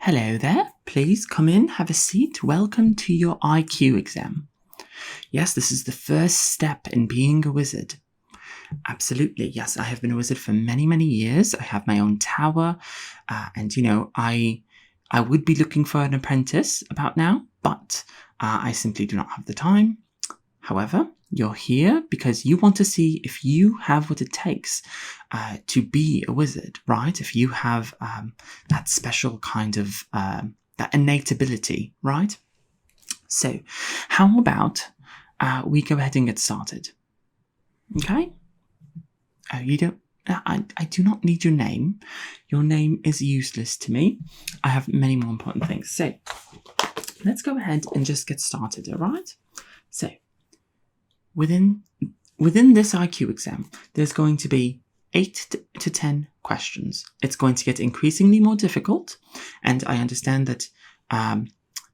Hello there. Please come in, have a seat. Welcome to your IQ exam. Yes, this is the first step in being a wizard. Absolutely, yes. I have been a wizard for many, many years. I have my own tower, and I would be looking for an apprentice about now, but I simply do not have the time. However, you're here because you want to see if you have what it takes to be a wizard, right? If you have that special kind of that innate ability, right? So, how about we go ahead and get started? Okay. You don't. I do not need your name. Your name is useless to me. I have many more important things. So, let's go ahead and just get started. All right. So, within this IQ exam, there's going to be 8 to 10 questions. It's going to get increasingly more difficult, and I understand that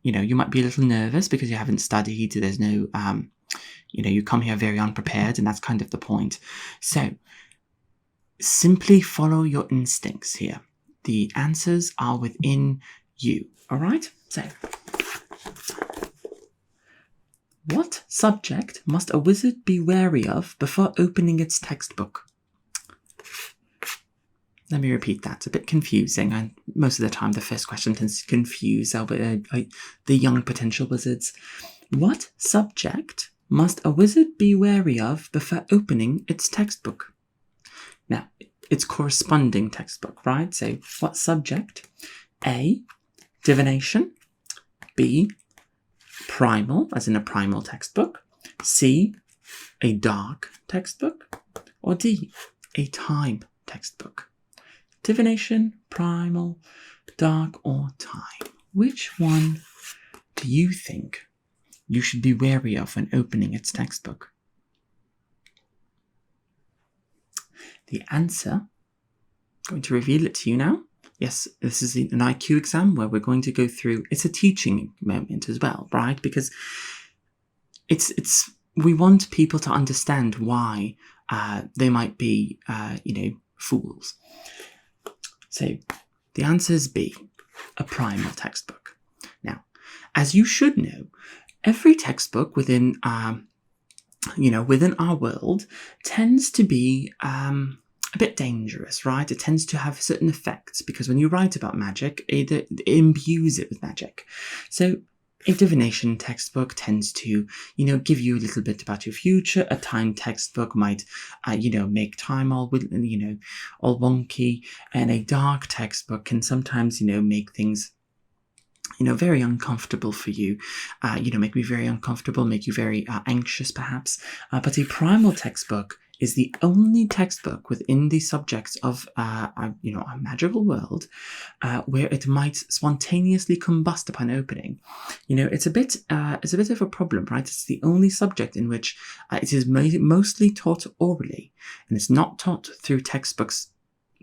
you might be a little nervous because you haven't studied. There's no you come here very unprepared, and that's kind of the point. So simply follow your instincts here. The answers are within you. All right. So, what subject must a wizard be wary of before opening its textbook? Let me repeat that. It's a bit confusing, and most of the time the first question tends to confuse the young potential wizards. What subject must a wizard be wary of before opening its textbook? Now, its corresponding textbook, right? So, what subject? A, divination. B, primal, as in a primal textbook. C, a dark textbook. Or D, a time textbook. Divination, primal, dark, or time. Which one do you think you should be wary of when opening its textbook? The answer, I'm going to reveal it to you now. Yes, this is an IQ exam where we're going to go through, it's a teaching moment as well, right? Because we want people to understand why they might be, fools. So the answer is B, a primal textbook. Now, as you should know, every textbook within our world tends to be a bit dangerous, right? It tends to have certain effects because when you write about magic, it imbues it with magic. So a divination textbook tends to, give you a little bit about your future. A time textbook might, make time all wonky. And a dark textbook can sometimes, make things very uncomfortable for you, make me very uncomfortable, make you very anxious perhaps. But a primal textbook is the only textbook within the subjects of, our magical world, where it might spontaneously combust upon opening. It's a bit of a problem, right? It's the only subject in which it is mostly taught orally, and it's not taught through textbooks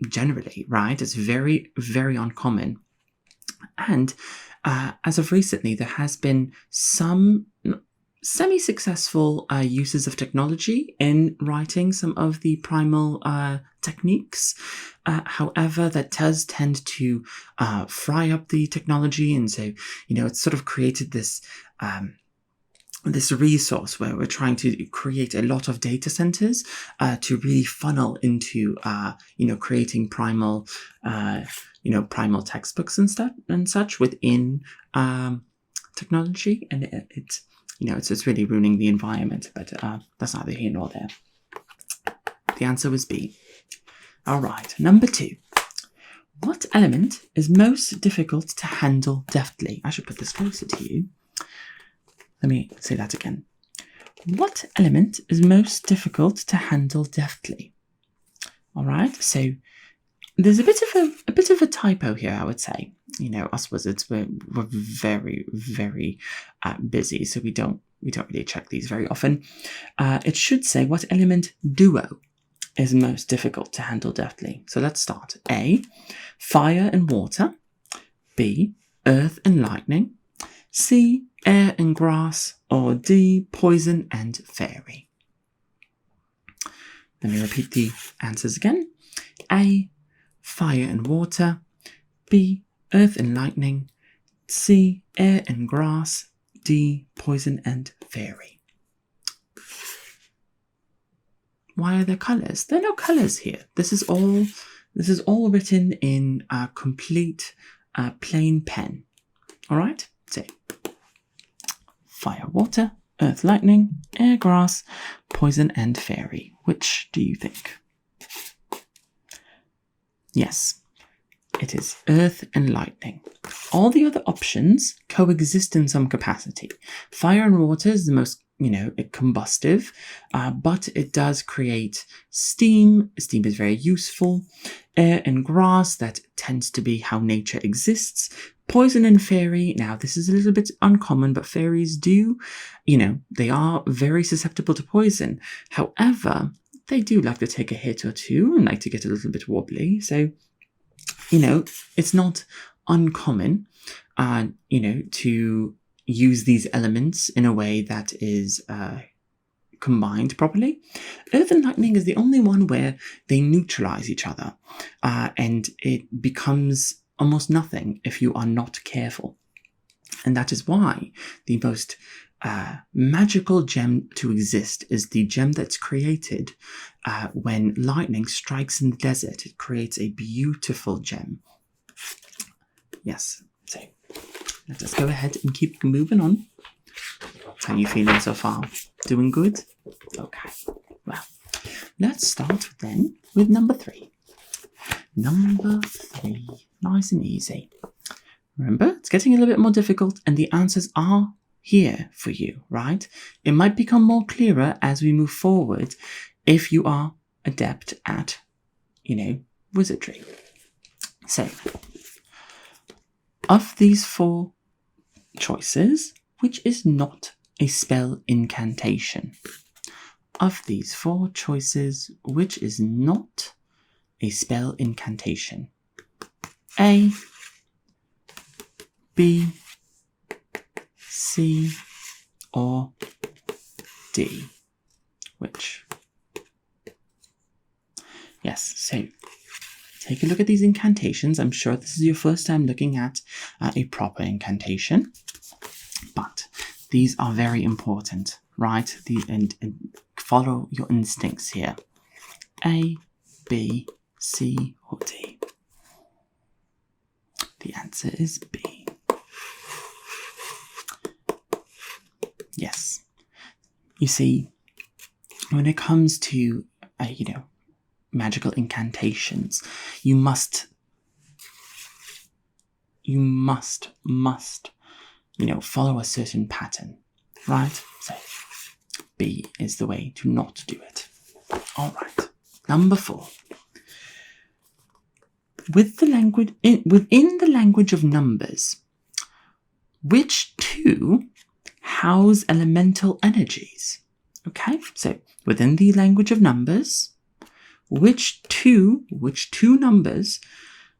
generally, right? It's very, very uncommon. And as of recently, there has been some semi-successful uses of technology in writing some of the primal techniques. However, that does tend to fry up the technology, and so it's sort of created this resource where we're trying to create a lot of data centers to really funnel into creating primal primal textbooks and such within technology, and it's really ruining the environment, but that's neither here nor there. The answer was B. All right, number 2. What element is most difficult to handle deftly? I should put this closer to you. Let me say that again. What element is most difficult to handle deftly? All right, so there's a bit of a typo here, I would say. Us wizards, we're very, very busy, so we don't really check these very often. It should say what element duo is most difficult to handle deftly. So let's start. A, fire and water. B, earth and lightning. C, air and grass. Or D, poison and fairy. Let me repeat the answers again. A, fire and water. B, earth and lightning, C, air and grass, D, poison and fairy. Why are there colours? There are no colours here. This is all written in a complete plain pen. All right. So fire, water, earth, lightning, air, grass, poison and fairy. Which do you think? Yes, it is earth and lightning. All the other options coexist in some capacity. Fire and water is the most, combustive, but it does create steam. Steam is very useful. Air and grass, that tends to be how nature exists. Poison and fairy, now this is a little bit uncommon, but fairies do, they are very susceptible to poison. However, they do like to take a hit or two and like to get a little bit wobbly. So, it's not uncommon, to use these elements in a way that is combined properly. Earth and lightning is the only one where they neutralize each other, and it becomes almost nothing if you are not careful. And that is why the most magical gem to exist is the gem that's created when lightning strikes in the desert. It creates a beautiful gem. Yes, so let us go ahead and keep moving on. How are you feeling so far? Doing good? Okay, well, let's start then with number 3. Number 3, nice and easy. Remember, it's getting a little bit more difficult and the answers are here for you, right? It might become more clearer as we move forward if you are adept at, wizardry. So, of these 4 choices, which is not a spell incantation? Of these 4 choices, which is not a spell incantation? A, B, C, or D? Which? Yes, so take a look at these incantations. I'm sure this is your first time looking at a proper incantation, but these are very important, right? And follow your instincts here. A, B, C, or D? The answer is B. Yes. You see, when it comes to, magical incantations, you must, follow a certain pattern, right? So, B is the way to not do it. All right. Number 4. Within the language of numbers, which 2 house elemental energies? Okay, so within the language of numbers, which two numbers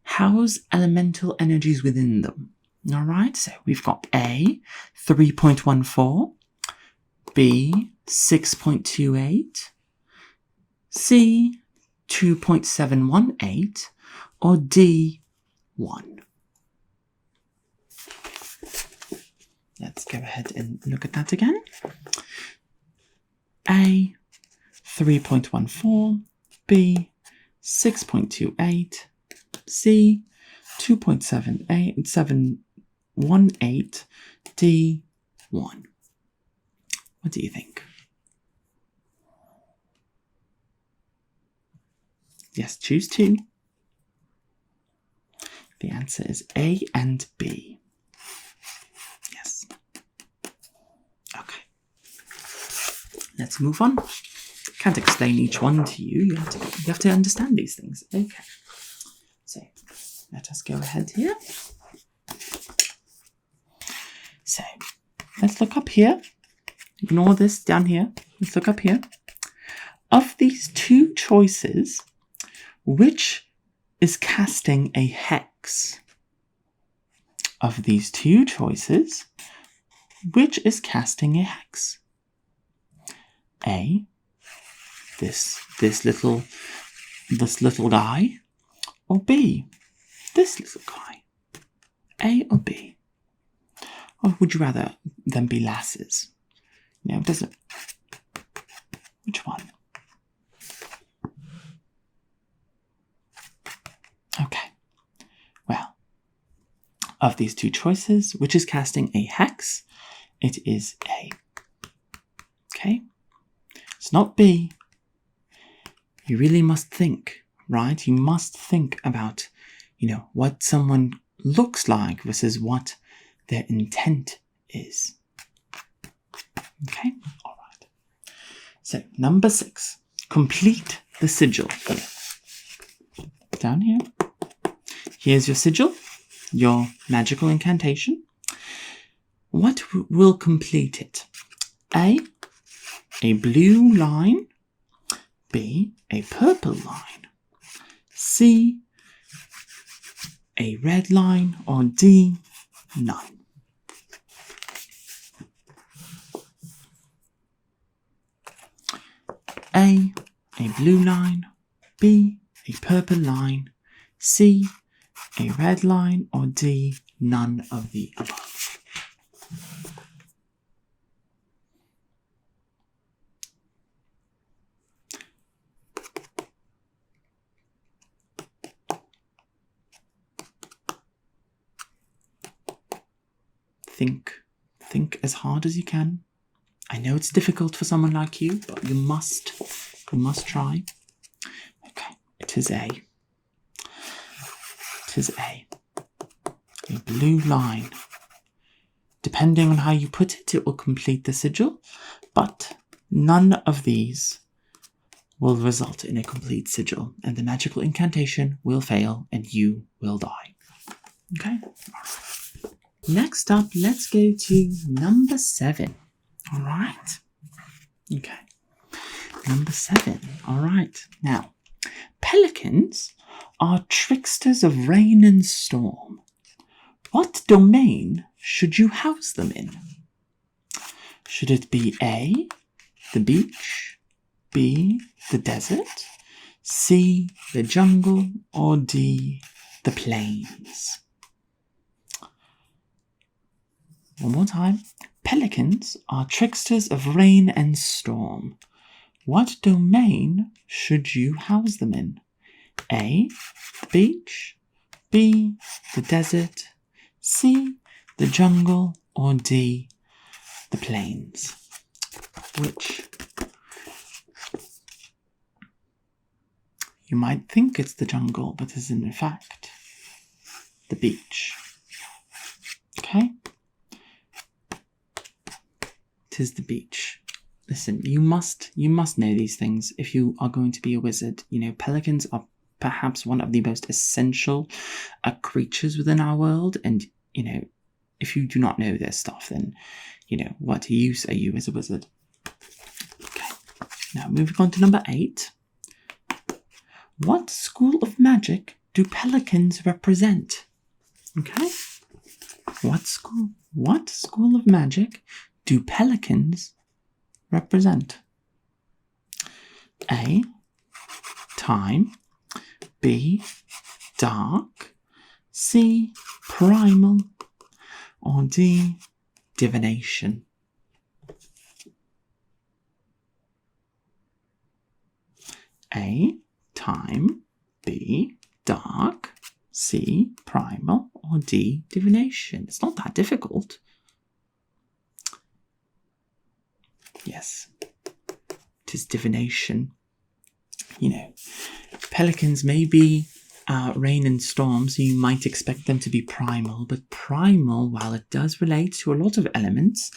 house elemental energies within them? All right, so we've got A, 3.14, B, 6.28, C, 2.718, or D, 1. Let's go ahead and look at that again. A, 3.14, B, 6.28, C, 2.718, D, 1. What do you think? Yes, choose 2. The answer is A and B. Yes. Okay. Let's move on. Can't explain each one to you. You have to understand these things. Okay. So, let us go ahead here. So, let's look up here. Ignore this down here. Let's look up here. Of these 2 choices, which is casting a hex? Of these 2 choices, which is casting a hex? A, this little guy, or B, this little guy? A or B? Or would you rather them be lasses? No, it doesn't. Which one? Okay. Well, of these two choices, which is casting a hex, it is A. Okay? It's not B. You really must think, right? You must think about, what someone looks like versus what their intent is. Okay? All right. So, number 6. Complete the sigil. Down here. Here's your sigil, your magical incantation. What will complete it? A blue line. B, a purple line. C, a red line. Or D, none. A blue line. B, a purple line. C, a red line. Or D, none of the above. Think as hard as you can. I know it's difficult for someone like you, but you must try. Okay, it is A. It is A. A blue line. Depending on how you put it, it will complete the sigil, but none of these will result in a complete sigil, and the magical incantation will fail, and you will die. Okay? Next up, let's go to number 7. All right. Okay. Number 7. All right. Now, pelicans are tricksters of rain and storm. What domain should you house them in? Should it be A, the beach, B, the desert, C, the jungle, or D, the plains? One more time. Pelicans are tricksters of rain and storm. What domain should you house them in? A, the beach, B, the desert, C, the jungle, or D, the plains? Which? You might think it's the jungle, but is in fact the beach. Okay? It is the beach. Listen, you must know these things if you are going to be a wizard. Pelicans are perhaps one of the most essential creatures within our world, and if you do not know this stuff, then what use are you as a wizard? Okay. Now moving on to number 8. What school of magic do pelicans represent? Okay. What school of magic do pelicans represent? A, time. B, dark. C, primal. Or D, divination. A, time. B, dark. C, primal. Or D, divination. It's not that difficult. Yes, it is divination. Pelicans may be rain and storm, so you might expect them to be primal, but primal, while it does relate to a lot of elements,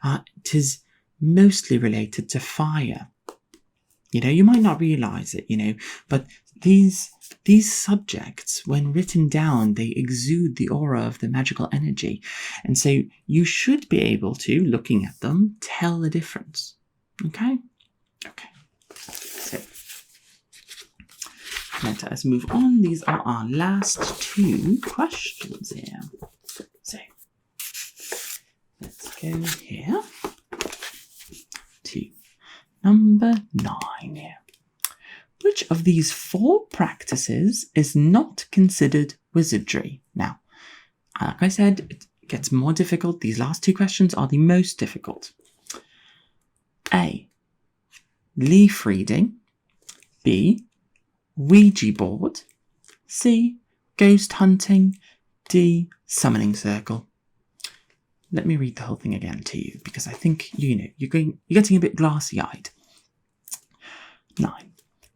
it is mostly related to fire. You might not realize it, but these subjects, when written down, they exude the aura of the magical energy. And so you should be able to, looking at them, tell the difference. Okay? Okay. So, let us move on. These are our last 2 questions here. So, let's go here to number 9 here. Which of these 4 practices is not considered wizardry? Now, Like I said, it gets more difficult. These last two questions are the most difficult. A. Leaf reading. B. Ouija board. C. Ghost hunting. D. Summoning circle. Let me read the whole thing again to you, because I think, you're getting a bit glassy-eyed. 9.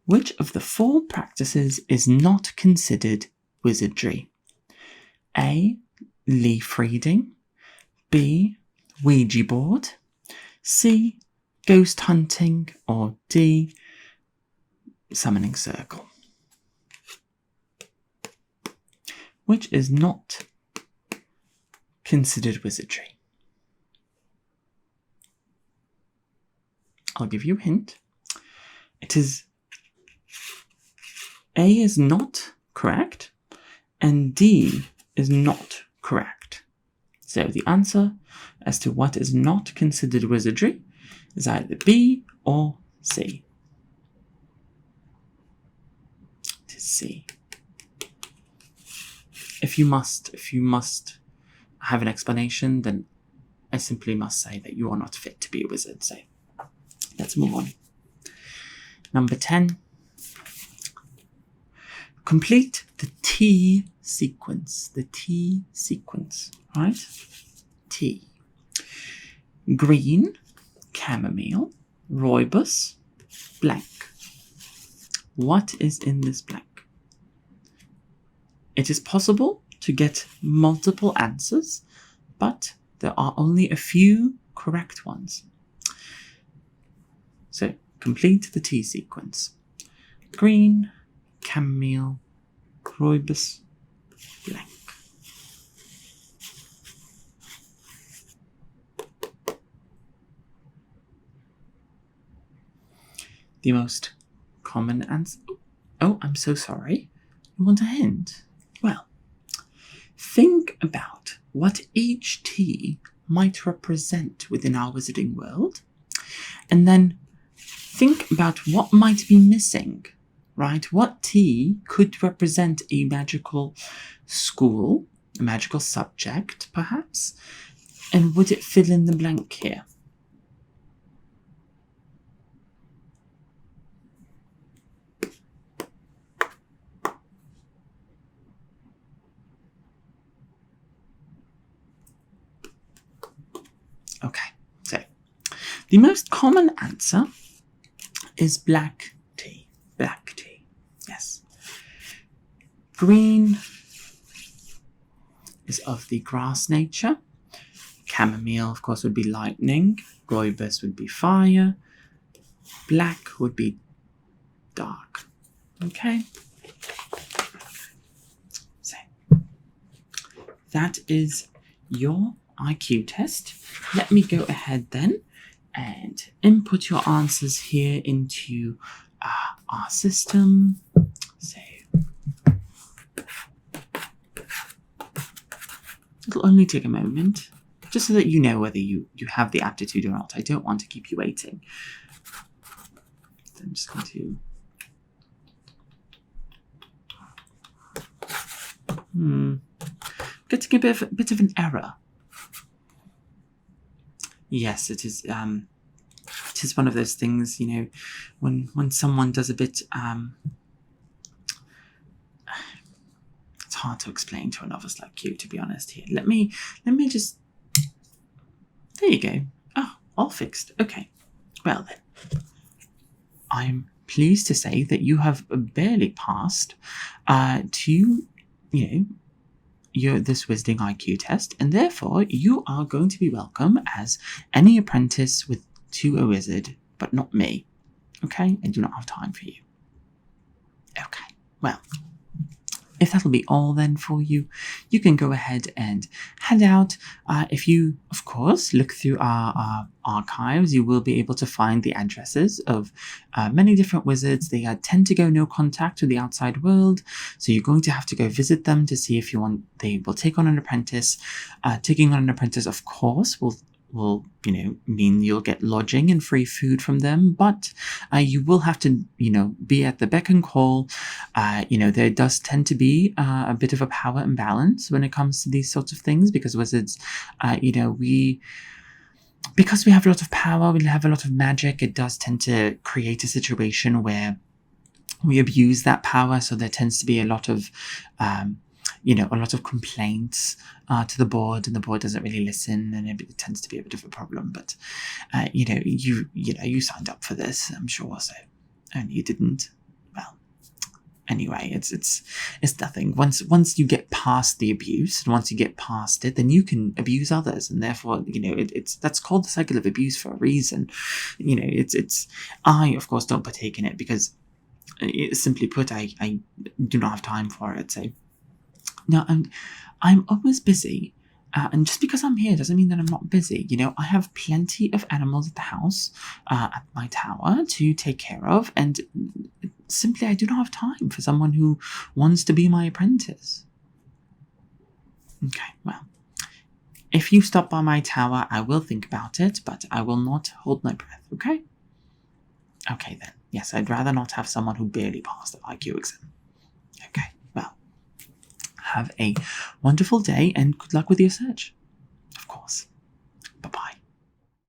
Which of the 4 practices is not considered wizardry? A. Leaf reading. B. Ouija board. C. Ghost hunting. Or D. Summoning circle. Which is not considered wizardry? I'll give you a hint. It is A is not correct, and D is not correct. So the answer as to what is not considered wizardry is either B or C. It is C. If you must have an explanation, then I simply must say that you are not fit to be a wizard. So let's move on. Number 10. Complete the T sequence. The T sequence, right? T. Green, chamomile, rooibos, blank. What is in this blank? It is possible to get multiple answers, but there are only a few correct ones. So, complete the T sequence. Green, chamomile, rooibos, blank. The most common answer... Oh, I'm so sorry. You want a hint? Well, think about what each T might represent within our wizarding world, and then think about what might be missing, right? What T could represent a magical school, a magical subject, perhaps, and would it fill in the blank here? Okay, so the most common answer is black tea. Black tea, yes. Green is of the grass nature. Chamomile, of course, would be lightning. Rooibos would be fire. Black would be dark. Okay? So, that is your IQ test. Let me go ahead then and input your answers here into our system. So it'll only take a moment, just so that you know whether you have the aptitude or not. I don't want to keep you waiting. So I'm just going to... Getting a bit of an error. Yes, it is. It is one of those things, when someone does a bit. It's hard to explain to a novice like you, to be honest. Here, let me just. There you go. Oh, all fixed. Okay. Well then, I'm pleased to say that you have barely passed to this Wizarding IQ test, and therefore you are going to be welcome as any apprentice to a wizard, but not me. Okay? I do not have time for you. Okay, well, if that'll be all then for you, you can go ahead and head out. If you, of course, look through our archives, you will be able to find the addresses of many different wizards. They tend to go no contact with the outside world, so you're going to have to go visit them to see if they will take on an apprentice. Taking on an apprentice, of course, will will, mean you'll get lodging and free food from them, but you will have to, be at the beck and call. There does tend to be a bit of a power imbalance when it comes to these sorts of things, because wizards, because we have a lot of power, we have a lot of magic, it does tend to create a situation where we abuse that power, so there tends to be a lot of complaints to the board, and the board doesn't really listen, and it tends to be a bit of a problem. But you signed up for this, I'm sure, so, and you didn't. Well, anyway, it's nothing. Once you get past the abuse, and once you get past it, then you can abuse others, and therefore, that's called the cycle of abuse for a reason. I, of course, don't partake in it because, simply put, I do not have time for it. So, now I'm always busy, and just because I'm here doesn't mean that I'm not busy. I have plenty of animals at the house, at my tower, to take care of, and simply I do not have time for someone who wants to be my apprentice. Okay, well, if you stop by my tower, I will think about it, but I will not hold my breath, okay? Okay then. Yes, I'd rather not have someone who barely passed the IQ exam. Okay, well, have a wonderful day and good luck with your search.